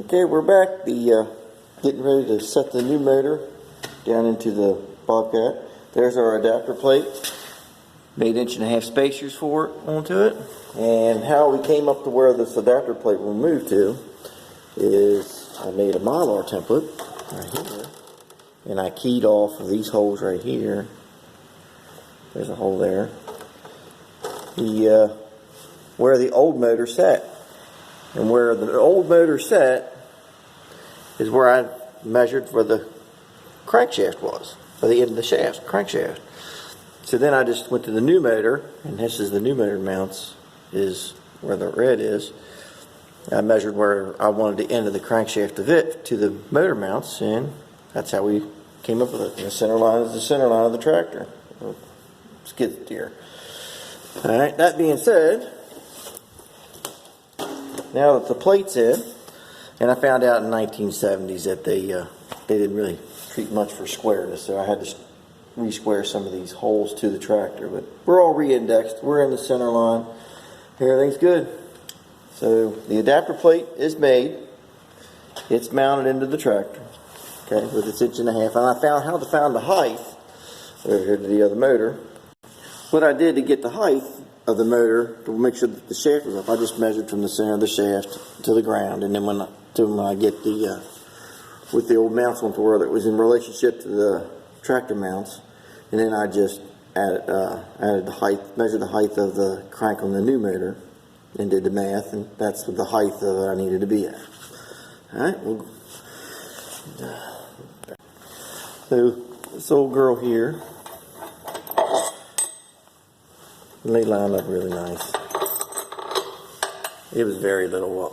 Okay, we're back. Getting ready to set the new motor down into the Bobcat. There's our adapter plate. Made 1.5-inch spacers for it onto it. And how we came up to where this adapter plate will move to is I made a Mylar template right here. And I keyed off of these holes right here. There's a hole there. Where the old motor sat. And where the old motor sat is where I measured where the crankshaft was, or the end of the shaft, crankshaft. So then I just went to the new motor, and this is the new motor mounts, is where the red is. I measured where I wanted the end of the crankshaft to fit to the motor mounts, and that's how we came up with it. And the center line is the center line of the tractor, skid steer. Alright, that being said, now that the plate's in, and I found out in the 1970s that they didn't really treat much for squareness, so I had to re-square some of these holes to the tractor. But we're all re-indexed. We're in the center line. Everything's good. So the adapter plate is made. It's mounted into the tractor, okay, with its 1.5 inches. And I found how to find the height over here to the other motor. What I did to get the height of the motor to make sure that the shaft was up, I just measured from the center of the shaft to the ground, and then when I get the with the old mounts onto where it was in relationship to the tractor mounts, and then I just added the height, measured the height of the crank on the new motor, and did the math, and that's what the height that I needed to be at. All right, so this old girl here. They lined up really nice. It was very little up.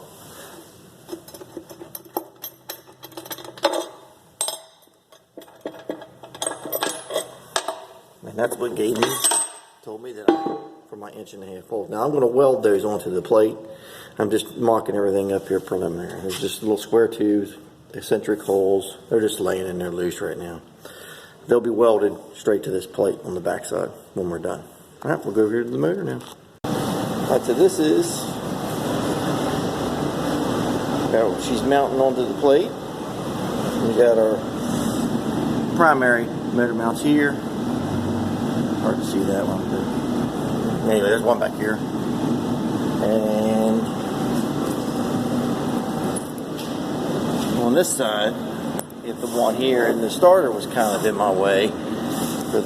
And that's what told me that for my 1.5 inch hole. Now I'm going to weld those onto the plate. I'm just marking everything up here preliminary. There's just little square tubes, eccentric holes. They're just laying in there loose right now. They'll be welded straight to this plate on the backside when we're done. Alright, we'll go over here to the motor now. Alright, so this is she's mounting onto the plate. We got our primary motor mounts here. Hard to see that one, but anyway, there's one back here. And on this side, if the one here, and the starter was kind of in my way for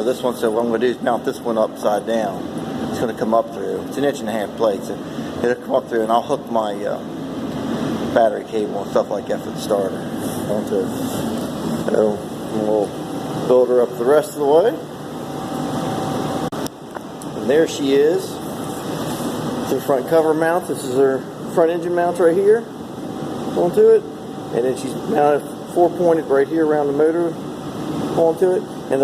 this one, so what I'm going to do is mount this one upside down. It's going to come up through. It's 1.5 inch plate, so it'll come up through, and I'll hook my battery cable and stuff like that for the starter onto it. So we'll build her up the rest of the way. And there she is. The front cover mount. This is her front engine mount right here onto it, and then she's mounted 4-pointed right here around the motor onto it. And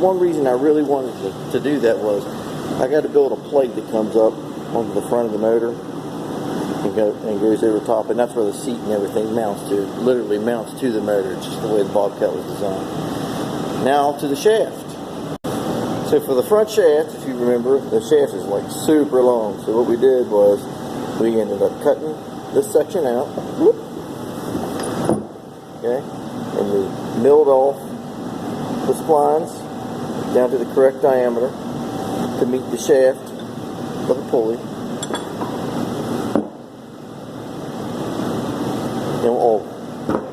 one reason I really wanted to do that was I got to build a plate that comes up onto the front of the motor and goes over the top, and that's where the seat and everything mounts to. It literally mounts to the motor. It's just the way the Bobcat was designed. Now to the shaft. So for the front shaft, if you remember, the shaft is like super long. So what we did was we ended up cutting this section out. Whoop. Okay, and we milled off the splines down to the correct diameter to meet the shaft of the pulley.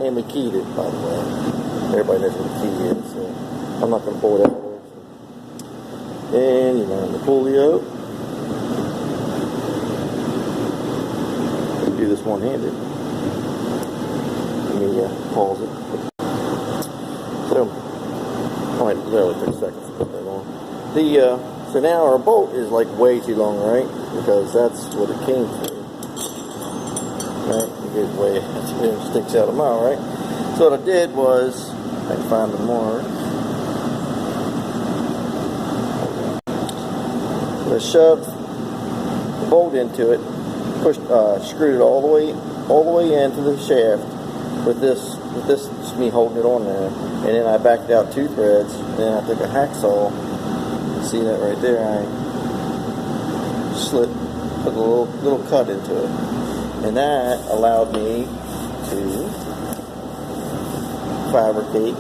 And we keyed it, by the way. Everybody knows what a key is, so I'm not going to pull it out there. And you line the pulley up. We do this one-handed. Let me pause it. So, only literally 30 seconds to put that on. So now our bolt is like way too long, right? Because that's what it came through. Right? It goes way, it sticks out a mile, right? So what I did was, I can find the mark. I shoved the bolt into it, screwed it all the way into the shaft with this is me holding it on there, and then I backed out 2 threads, and then I took a hacksaw. You see that right there? I put a little cut into it, And that allowed me to fabricate.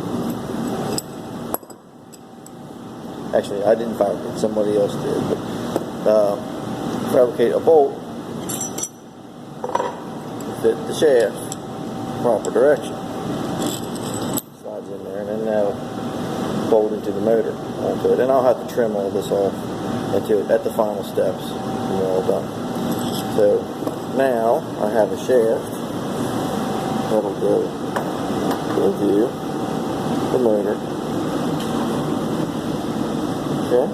Actually, I didn't fabricate, somebody else did, but fabricate a bolt to fit the shaft proper direction. Slides in there, and then that'll bolt into the motor onto it. And I'll have to trim all this off into it at the final steps when we're all done. So now I have a shaft that'll go into the motor. Okay,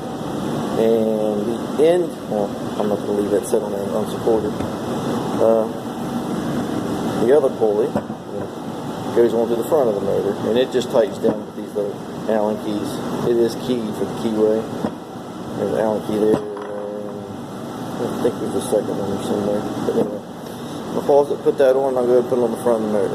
and the end, well, I'm not going to leave that set on there unsupported. The other pulley goes onto the front of the motor, and it just tightens down with these little Allen keys. It is keyed for the keyway. There's an Allen key there. I think there's a second one or somewhere. But anyway, I'll pause it, put that on, and I'll go ahead and put it on the front of the motor.